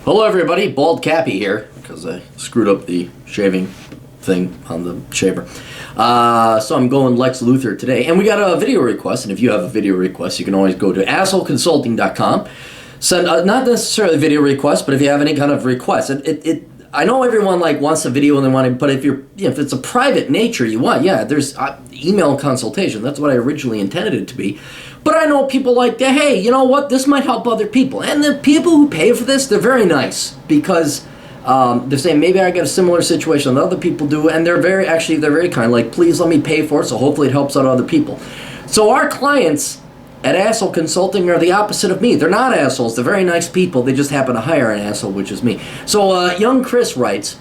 Hello everybody, Bald Cappy here, because I screwed up the shaving thing on the shaver. So I'm going Lex Luthor today, and we got a video request, and if you have a video request, you can always go to assholeconsulting.com. Send, not necessarily video request, but if you have any kind of request. I know everyone wants a video and they want it, but if it's a private nature you want, there's email consultation. That's what I originally intended it to be. But I know people like, hey, you know what? This might help other people. And the people who pay for this, they're very nice because they're saying maybe I got a similar situation that other people do, and they're very kind. Like, please let me pay for it, so hopefully it helps out other people. So our clients at Asshole Consulting are the opposite of me. They're not assholes. They're very nice people. They just happen to hire an asshole, which is me. So young Chris writes,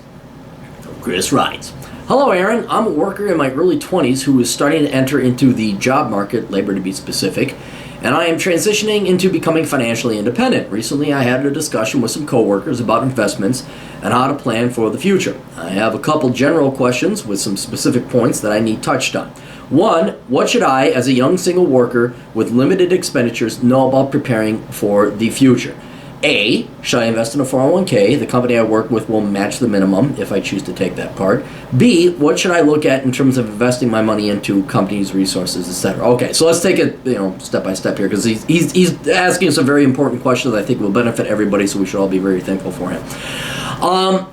"Hello, Aaron. I'm a worker in my early 20s who is starting to enter into the job market, labor to be specific, and I am transitioning into becoming financially independent. Recently, I had a discussion with some coworkers about investments and how to plan for the future. I have a couple general questions with some specific points that I need touched on. One, what should I, as a young single worker with limited expenditures, know about preparing for the future? A, should I invest in a 401k? The company I work with will match the minimum if I choose to take that part. B, what should I look at in terms of investing my money into companies, resources, etc.?" Okay, so let's take it step by step here, because he's asking some very important questions that I think will benefit everybody, so we should all be very thankful for him.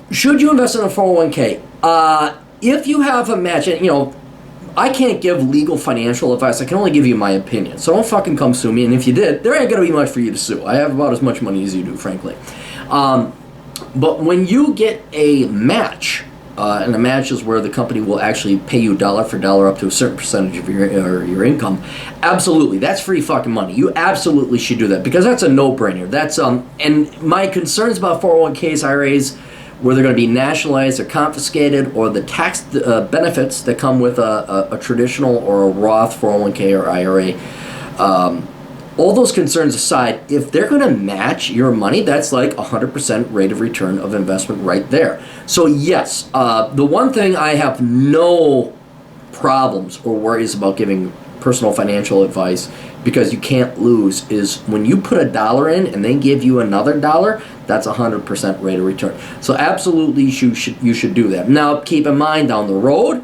Should you invest in a 401k? If you have a match, I can't give legal financial advice. I can only give you my opinion. So don't fucking come sue me. And if you did, there ain't going to be much for you to sue. I have about as much money as you do, frankly. But when you get a match, and a match is where the company will actually pay you dollar for dollar up to a certain percentage of your income, absolutely, that's free fucking money. You absolutely should do that, because that's a no-brainer. That's and my concerns about 401ks, IRAs, where they're going to be nationalized or confiscated, or the tax benefits that come with a traditional or a Roth 401k or IRA. All those concerns aside, if they're going to match your money, that's like 100% rate of return of investment right there. So yes, the one thing I have no problems or worries about giving personal financial advice, because you can't lose, is when you put $1 in and they give you another $1, that's 100% rate of return. So absolutely you should do that. Now keep in mind, down the road,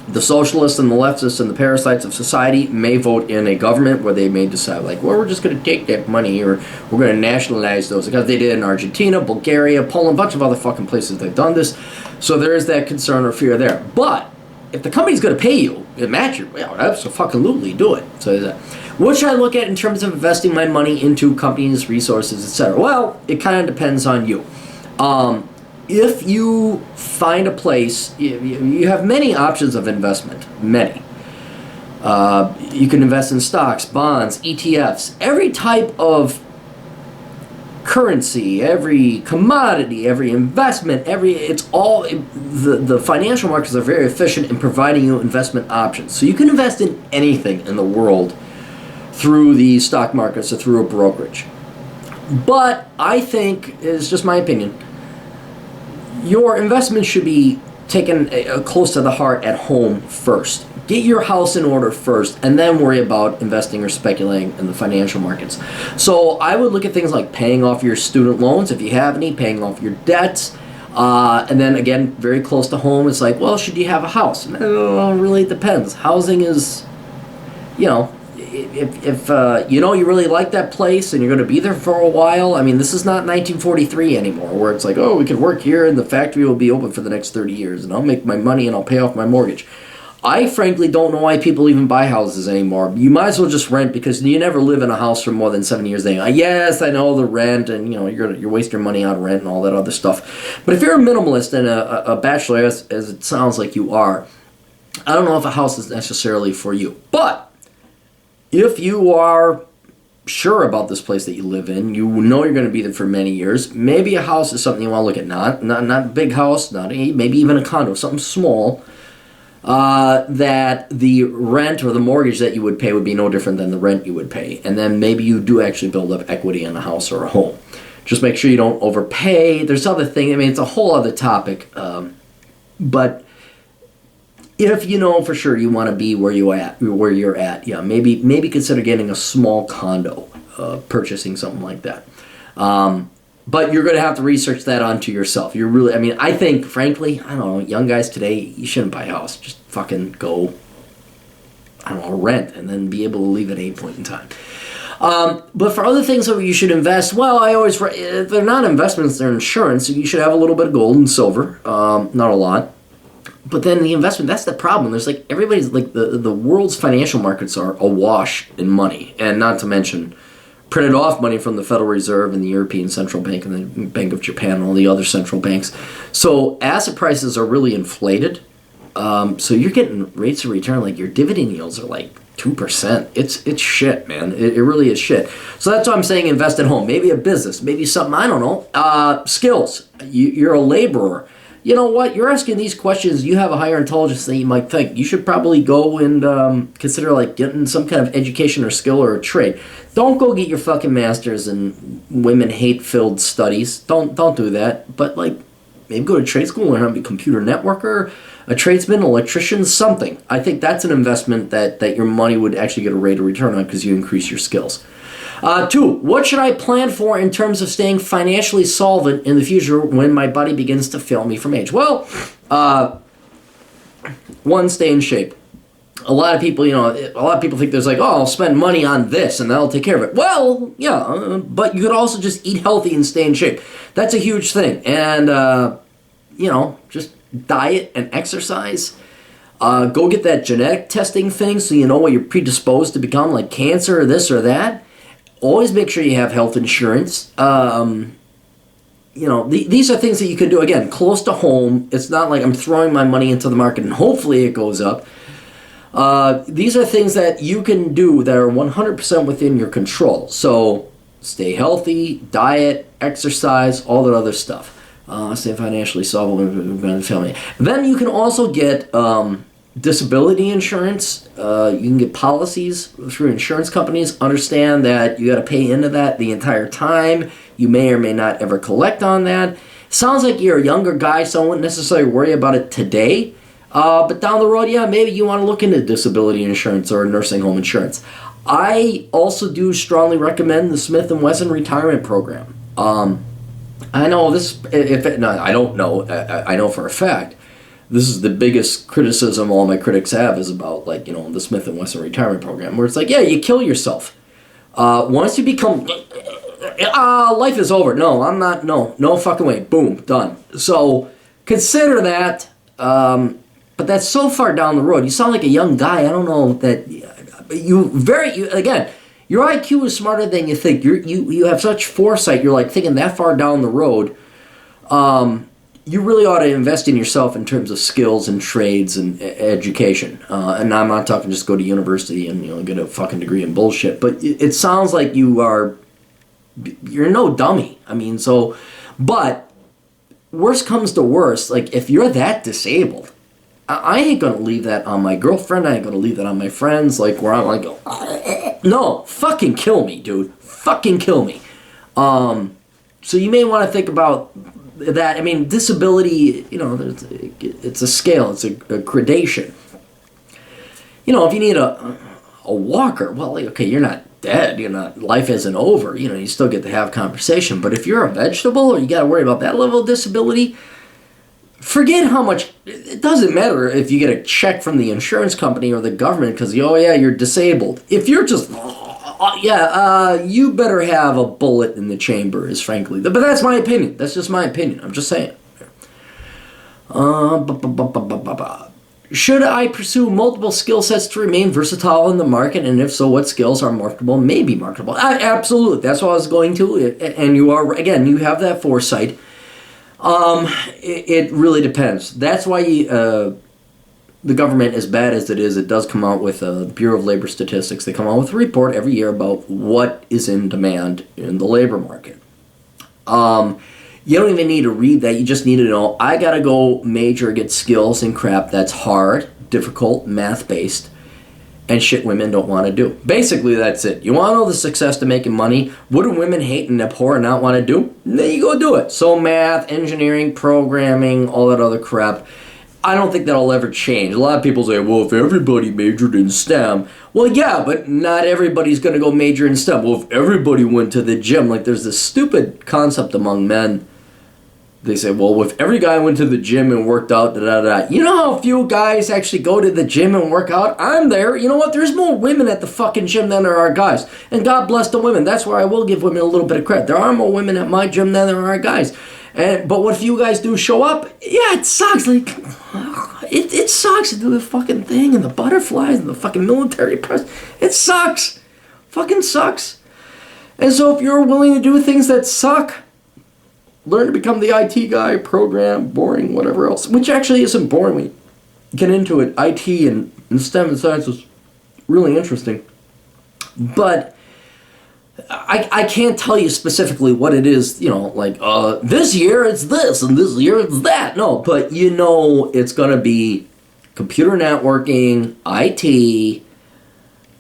the socialists and the leftists and the parasites of society may vote in a government where they may decide, we're just going to take that money, or we're going to nationalize those, because they did in Argentina, Bulgaria, Poland, a bunch of other fucking places they've done this. So there is that concern or fear there. But if the company's going to pay you and match you, absolutely do it. So what should I look at in terms of investing my money into companies, resources, etc.? Well, it kind of depends on you. If you find a place, you have many options of investment, many. You can invest in stocks, bonds, ETFs, every type of currency, every commodity, every investment, the financial markets are very efficient in providing you investment options. So you can invest in anything in the world through the stock markets or through a brokerage. But I think, it's just my opinion, your investment should be taken close to the heart at home first. Get your house in order first, and then worry about investing or speculating in the financial markets. So I would look at things like paying off your student loans, if you have any, paying off your debts, and then again, very close to home, it's like, well, should you have a house? Really depends. Housing is, if you really like that place and you're going to be there for a while. I mean, this is not 1943 anymore, where it's like, oh, we can work here and the factory will be open for the next 30 years, and I'll make my money and I'll pay off my mortgage. I frankly don't know why people even buy houses anymore. You might as well just rent, because you never live in a house for more than 7 years. Yes, I know the rent, and you're wasting your money on rent and all that other stuff. But if you're a minimalist and a bachelor, as it sounds like you are, I don't know if a house is necessarily for you. But if you are sure about this place that you live in, you know you're going to be there for many years, maybe a house is something you want to look at. Not a big house, maybe even a condo, something small. That the rent or the mortgage that you would pay would be no different than the rent you would pay. And then maybe you do actually build up equity in a house or a home. Just make sure you don't overpay. There's other things. I mean, it's a whole other topic. But if you know for sure you want to be where you're at, maybe consider getting a small condo, purchasing something like that. But you're going to have to research that onto yourself. You're really, I mean, I think, frankly, I don't know, young guys today, you shouldn't buy a house. Just fucking go, I don't know, rent and then be able to leave at any point in time. But for other things that you should invest, well, they're not investments, they're insurance. So you should have a little bit of gold and silver, not a lot. But then the investment, that's the problem. There's like, everybody's like, the world's financial markets are awash in money. And not to mention, printed off money from the Federal Reserve and the European Central Bank and the Bank of Japan and all the other central banks. So asset prices are really inflated. So you're getting rates of return, like your dividend yields are like 2%. It's shit, man. It really is shit. So that's why I'm saying invest at home. Maybe a business, maybe something, I don't know. Skills. You're a laborer. You know what? You're asking these questions. You have a higher intelligence than you might think. You should probably go and consider like getting some kind of education or skill or a trade. Don't go get your fucking master's in women hate-filled studies. Don't do that. But like maybe go to trade school, learn how to be a computer networker, a tradesman, electrician, something. I think that's an investment that your money would actually get a rate of return on because you increase your skills. 2, what should I plan for in terms of staying financially solvent in the future when my body begins to fail me from age? Well, 1, stay in shape. A lot of people think there's like, oh, I'll spend money on this and that'll take care of it. Well, yeah, but you could also just eat healthy and stay in shape. That's a huge thing. And, just diet and exercise. Go get that genetic testing thing so you know what you're predisposed to become, like cancer or this or that. Always make sure you have health insurance. These are things that you can do, again, close to home. It's not like I'm throwing my money into the market and hopefully it goes up. These are things that you can do that are 100% within your control. So stay healthy, diet, exercise, all that other stuff. Stay financially solvent. Then you can also get disability insurance. You can get policies through insurance companies. Understand that you got to pay into that the entire time. You may or may not ever collect on that. Sounds like you're a younger guy, so I wouldn't necessarily worry about it today. But down the road, yeah, maybe you want to look into disability insurance or nursing home insurance. I also do strongly recommend the Smith & Wesson retirement program. I know this, I don't know, I know for a fact, this is the biggest criticism all my critics have is about, the Smith & Wesson retirement program, where it's like, yeah, you kill yourself. Once you become, life is over. No, I'm not, no fucking way. Boom, done. So, consider that, but that's so far down the road. You sound like a young guy. I don't know that, again, your IQ is smarter than you think. You have such foresight. You're like thinking that far down the road. You really ought to invest in yourself in terms of skills and trades and education. And I'm not talking just go to university and get a fucking degree in bullshit. But it sounds like you're no dummy. I mean, but worst comes to worst, like if you're that disabled, I ain't gonna leave that on my girlfriend. I ain't gonna leave that on my friends. Like where I'm like, no, fucking kill me, dude. Fucking kill me. So you may want to think about that. I mean, disability, it's a scale. It's a gradation. If you need a walker, well, okay, you're not dead. Life isn't over. You still get to have conversation. But if you're a vegetable or you got to worry about that level of disability, forget how much. It doesn't matter if you get a check from the insurance company or the government because, you're disabled. If you're just, you better have a bullet in the chamber, is frankly. But that's my opinion. That's just my opinion. I'm just saying. Should I pursue multiple skill sets to remain versatile in the market? And if so, what skills are marketable, may be marketable? Absolutely. That's what I was going to. And you are, again, you have that foresight. It really depends. That's why the government, as bad as it is, it does come out with the Bureau of Labor Statistics. They come out with a report every year about what is in demand in the labor market. You don't even need to read that. You just need to know, I got to go major, get skills and crap that's hard, difficult, math-based, and shit women don't want to do. Basically, that's it. You want to know the success to making money? What do women hate and abhor and not want to do? Then you go do it. So math, engineering, programming, all that other crap. I don't think that'll ever change. A lot of people say, well, if everybody majored in STEM, well, yeah, but not everybody's going to go major in STEM. Well, if everybody went to the gym, like there's this stupid concept among men. They say, well, if every guy went to the gym and worked out, da-da-da. You know how few guys actually go to the gym and work out? I'm there. You know what? There's more women at the fucking gym than there are guys. And God bless the women. That's where I will give women a little bit of credit. There are more women at my gym than there are guys. But what few guys do show up, yeah, it sucks. Like, it sucks to do the fucking thing and the butterflies and the fucking military press. It sucks. Fucking sucks. And so if you're willing to do things that suck, learn to become the IT guy, program, boring, whatever else. Which actually isn't boring. We get into it. IT and STEM and science is really interesting. But I can't tell you specifically what it is, like, this year it's this and this year it's that. No, but it's going to be computer networking, IT,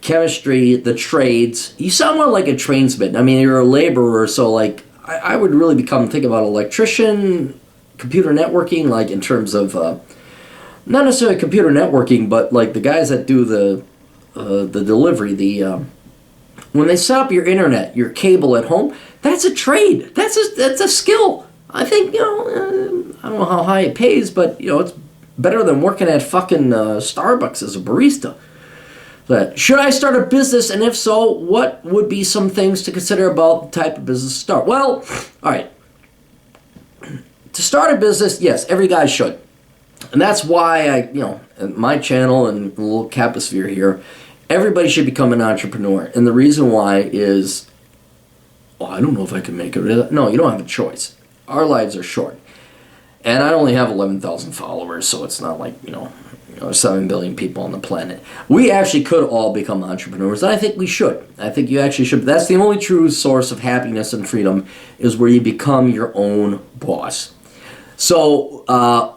chemistry, the trades. You sound more like a tradesman. I mean, you're a laborer, so, like, I would really think about electrician, computer networking, like, in terms of, not necessarily computer networking, but, like, the guys that do the delivery, when they set up your internet, your cable at home, that's a trade. That's a skill. I think, I don't know how high it pays, but, it's better than working at fucking Starbucks as a barista. But should I start a business, and if so, what would be some things to consider about the type of business to start? Well, all right. To start a business, yes, every guy should. And that's why my channel and the little Capposphere here, everybody should become an entrepreneur. And the reason why is, I don't know if I can make it. No, you don't have a choice. Our lives are short. And I only have 11,000 followers, so it's not like, 7 billion people on the planet. We actually could all become entrepreneurs, and I think we should. I think you actually should. That's the only true source of happiness and freedom, is where you become your own boss. So,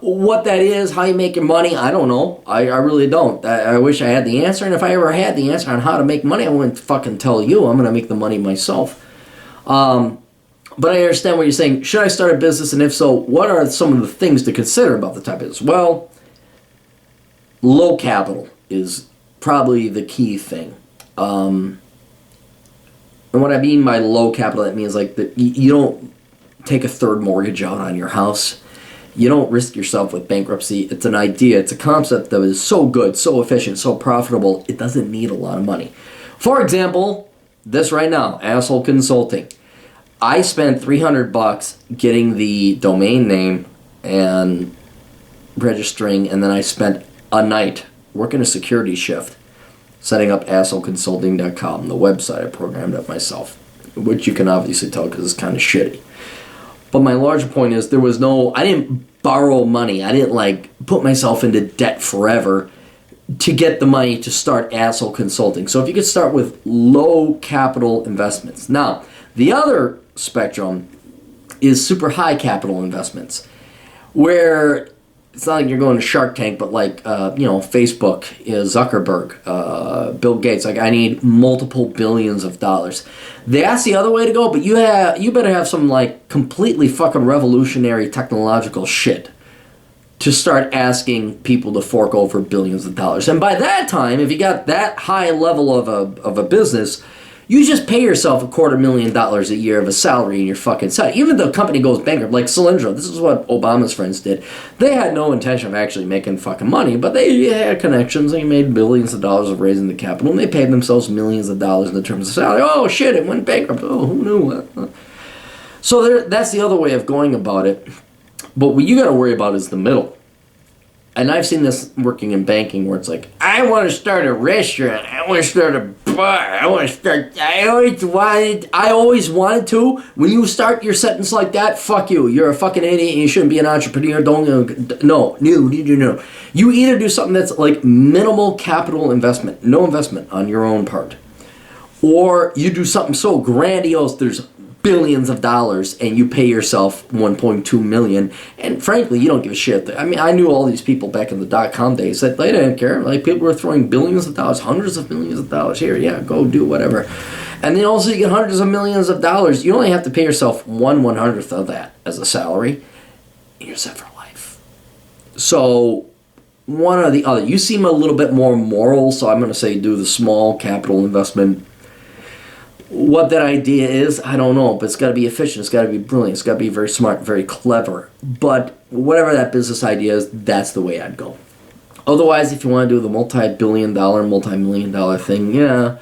what that is, how you make your money, I don't know. I really don't. I wish I had the answer, and if I ever had the answer on how to make money, I wouldn't fucking tell you. I'm going to make the money myself. But I understand what you're saying. Should I start a business, and if so, what are some of the things to consider about the type of business? Well, low capital is probably the key thing. And what I mean by low capital, that means like that you don't take a third mortgage out on your house. You don't risk yourself with bankruptcy. It's an idea. It's a concept that is so good, so efficient, so profitable, it doesn't need a lot of money. For example, this right now, Asshole Consulting. I spent $300 getting the domain name and registering, and then I spent a night working a security shift setting up assholeconsulting.com, the website. I programmed it myself, which you can obviously tell because it's kind of shitty. But my larger point is I didn't borrow money. I didn't put myself into debt forever to get the money to start Asshole Consulting. So if you could start with low capital investments. Now, the other spectrum is super high capital investments, where it's not like you're going to Shark Tank, but Facebook, Zuckerberg, Bill Gates. I need multiple billions of dollars. That's the other way to go, but you better have some completely fucking revolutionary technological shit to start asking people to fork over billions of dollars. And by that time, if you got that high level of a business, you just pay yourself $250,000 a year of a salary in your fucking site. Even if the company goes bankrupt, like Solyndra, this is what Obama's friends did. They had no intention of actually making fucking money, but they had connections. They made billions of dollars of raising the capital, and they paid themselves millions of dollars in the terms of salary. Oh, shit, it went bankrupt. Oh, who knew? So that's the other way of going about it. But what you got to worry about is the middle. And I've seen this working in banking where it's like, I want to start a restaurant. I want to start a bar. I always wanted to. When you start your sentence like that, fuck you. You're a fucking idiot and you shouldn't be an entrepreneur. No. You either do something that's like minimal capital investment, no investment on your own part. Or you do something so grandiose, there's billions of dollars, and you pay yourself $1.2 million, and frankly, you don't give a shit. I mean, I knew all these people back in the .com days that they didn't care. People were throwing billions of dollars, hundreds of millions of dollars here. Yeah, go do whatever. And then also you get hundreds of millions of dollars. You only have to pay yourself 1/100th of that as a salary, and you're set for life. So one or the other. You seem a little bit more moral, so I'm going to say do the small capital investment. What that idea is, I don't know, but it's got to be efficient, it's got to be brilliant, it's got to be very smart, very clever. But whatever that business idea is, that's the way I'd go. Otherwise, if you want to do the multi-billion-dollar, multi-million-dollar thing, yeah,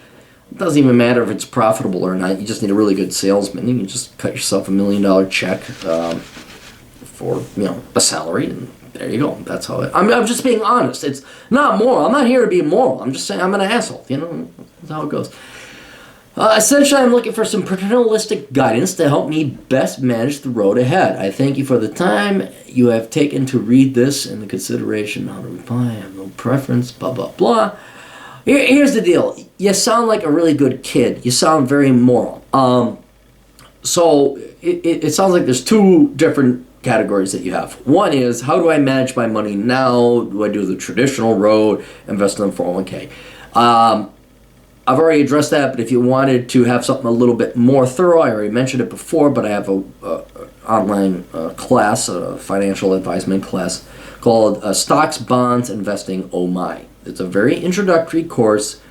it doesn't even matter if it's profitable or not. You just need a really good salesman. You can just cut yourself $1 million check for a salary, and there you go. That's how I'm just being honest. It's not moral. I'm not here to be moral. I'm just saying I'm an asshole. That's how it goes. Essentially, I'm looking for some paternalistic guidance to help me best manage the road ahead. I thank you for the time you have taken to read this and the consideration. How to reply, I have no preference, blah, blah, blah. Here's the deal. You sound like a really good kid. You sound very moral. So it sounds like there's two different categories that you have. One is, how do I manage my money now? Do I do the traditional road, invest in 401k? I've already addressed that, but if you wanted to have something a little bit more thorough, I already mentioned it before, but I have a online class, a financial advisement class called Stocks, Bonds, Investing, Oh My. It's a very introductory course,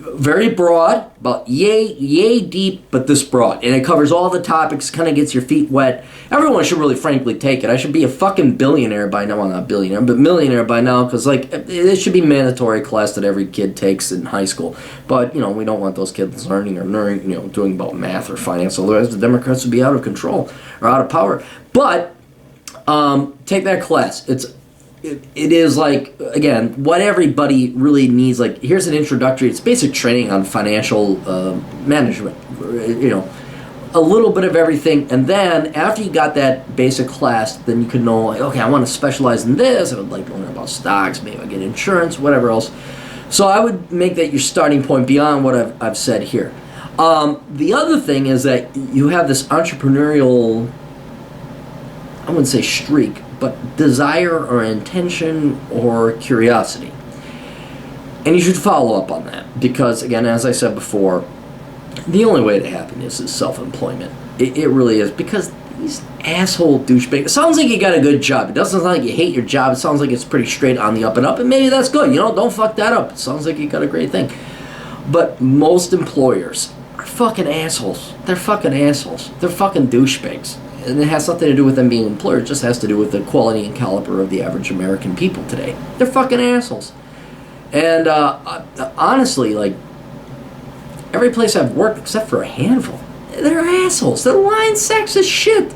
very broad, about yay deep, but this broad. And it covers all the topics, kind of gets your feet wet. Everyone should really frankly take it. I should be a fucking billionaire by now. Well, not billionaire, but millionaire by now, because it should be mandatory class that every kid takes in high school. But, we don't want those kids learning or doing about math or finance. Otherwise, the Democrats would be out of control or out of power. But take that class. It is again, what everybody really needs. Here's an introductory, it's basic training on financial management, a little bit of everything. And then after you got that basic class, then you can know, okay, I want to specialize in this. I would like to learn about stocks, maybe I get insurance, whatever else. So I would make that your starting point beyond what I've said here. The other thing is that you have this entrepreneurial, I wouldn't say streak, but desire or intention or curiosity. And you should follow up on that because, again, as I said before, the only way to happiness is self-employment. It really is, because these asshole douchebags, it sounds like you got a good job. It doesn't sound like you hate your job. It sounds like it's pretty straight on the up and up, and maybe that's good. Don't fuck that up. It sounds like you got a great thing. But most employers are fucking assholes. They're fucking assholes. They're fucking douchebags. And it has nothing to do with them being employers. It just has to do with the quality and caliber of the average American people today. They're fucking assholes. And honestly, every place I've worked, except for a handful, they're assholes. They're lying sacks of shit.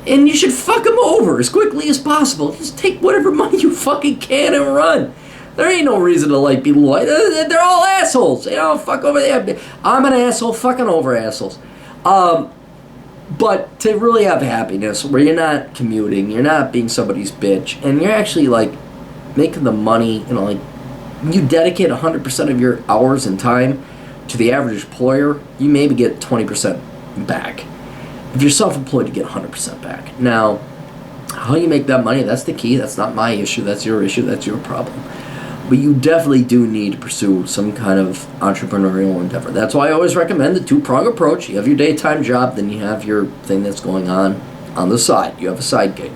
And you should fuck them over as quickly as possible. Just take whatever money you fucking can and run. There ain't no reason to be loyal. They're all assholes. Fuck over there. I'm an asshole fucking over assholes. But to really have happiness, where you're not commuting, you're not being somebody's bitch, and you're actually making the money, you dedicate 100% of your hours and time to the average employer, you maybe get 20% back. If you're self-employed, you get 100% back. Now, how you make that money, that's the key. That's not my issue. That's your issue. That's your problem. But you definitely do need to pursue some kind of entrepreneurial endeavor. That's why I always recommend the two-prong approach. You have your daytime job, then you have your thing that's going on the side. You have a side gig.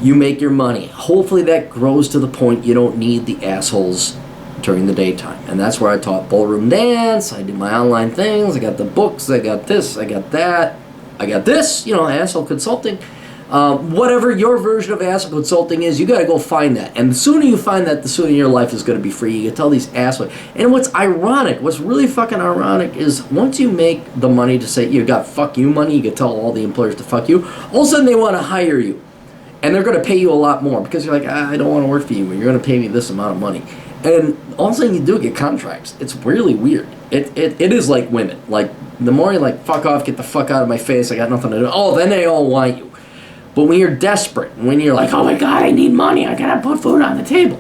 You make your money. Hopefully that grows to the point you don't need the assholes during the daytime. And that's where I taught ballroom dance. I did my online things. I got the books. I got this. I got that. I got this, asshole consulting. Whatever your version of asshole consulting is, you got to go find that. And the sooner you find that, the sooner your life is going to be free. You can tell these assholes. And what's really fucking ironic is once you make the money to say you got fuck you money, you can tell all the employers to fuck you, all of a sudden they want to hire you. And they're going to pay you a lot more because you're like, I don't want to work for you. You're going to pay me this amount of money. And all of a sudden you do get contracts. It's really weird. It is like women. The more you're fuck off, get the fuck out of my face, I got nothing to do. Then they all want you. But when you're desperate, when you're oh my God, I need money, I gotta put food on the table,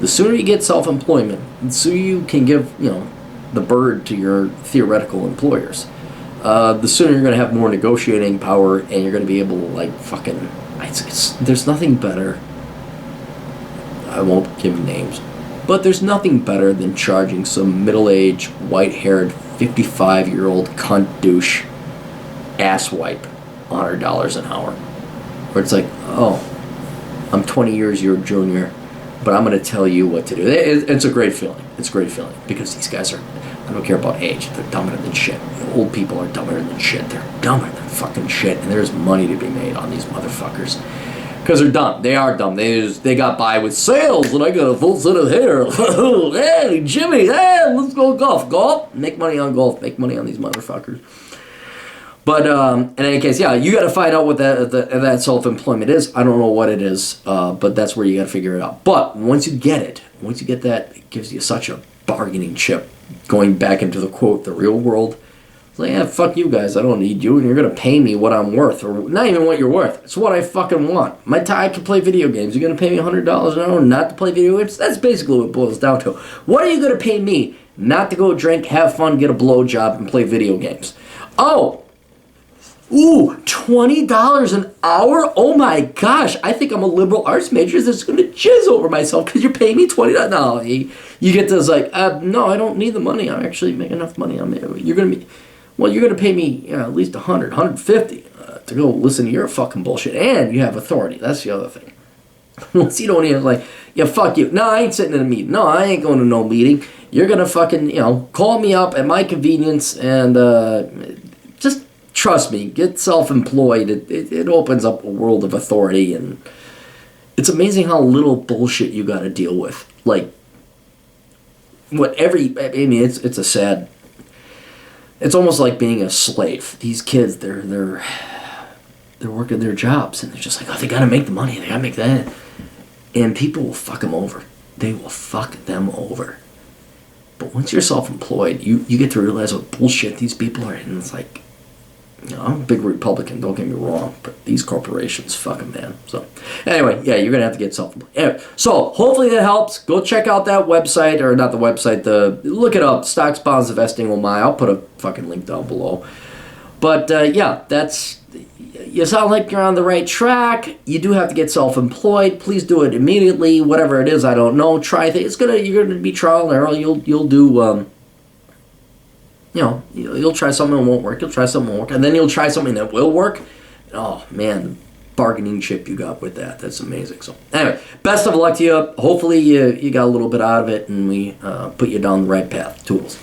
the sooner you get self-employment, the sooner you can give, the bird to your theoretical employers, the sooner you're gonna have more negotiating power, and you're gonna be able to there's nothing better. I won't give names, but there's nothing better than charging some middle-aged, white-haired, 55-year-old cunt douche asswipe $100 an hour, where it's I'm 20 years your junior, but I'm going to tell you what to do. It's a great feeling. It's a great feeling because these guys are, I don't care about age, they're dumber than shit. Old people are dumber than shit. They're dumber than fucking shit, and there's money to be made on these motherfuckers. Because they're dumb. They are dumb. They got by with sales, and I got a full set of hair. Hey, Jimmy, hey, let's go golf. Golf? Make money on golf. Make money on these motherfuckers. But in any case, yeah, you got to find out what that self-employment is. I don't know what it is, but that's where you got to figure it out. But once you get it, once you get that, it gives you such a bargaining chip. Going back into the quote, the real world. It's like, yeah, fuck you guys. I don't need you, and you're gonna pay me what I'm worth, or not even what you're worth. It's what I fucking want. I can play video games. You're gonna pay me $100 an hour not to play video games? That's basically what it boils down to. What are you gonna pay me not to go drink, have fun, get a blowjob, and play video games? Oh, ooh, $20 an hour? Oh my gosh! I think I'm a liberal arts major that's gonna jizz over myself because you're paying me $20. No, you get this like, no, I don't need the money. I actually make enough money. You're gonna pay me at least $100, $150 to go listen to your fucking bullshit, and you have authority. That's the other thing. Once you don't even like, yeah, fuck you. No, I ain't sitting in a meeting. No, I ain't going to no meeting. You're gonna fucking, call me up at my convenience and just trust me. Get self-employed. It opens up a world of authority, and it's amazing how little bullshit you got to deal with. Like, it's a sad. It's almost like being a slave. These kids, they're working their jobs, and they're just like, oh, they gotta make the money, they gotta make that, and people will fuck them over. They will fuck them over. But once you're self-employed, you get to realize what bullshit these people are in. It's like, I'm a big Republican, don't get me wrong, but these corporations, fuck them, man. So, anyway, yeah, you're gonna have to get self-employed. Anyway, so hopefully that helps. Go check out that website, or not the website, look it up, Stocks, Bonds, Investing, Oh My. I'll put a fucking link down below. But, yeah, you sound like you're on the right track. You do have to get self-employed. Please do it immediately. Whatever it is, I don't know. Try things. You're gonna be trial and error. You'll do, you'll try something that won't work. You'll try something that won't work. And then you'll try something that will work. Oh, man, the bargaining chip you got with that. That's amazing. So, anyway, best of luck to you. Hopefully you got a little bit out of it, and we put you down the right path. Tools.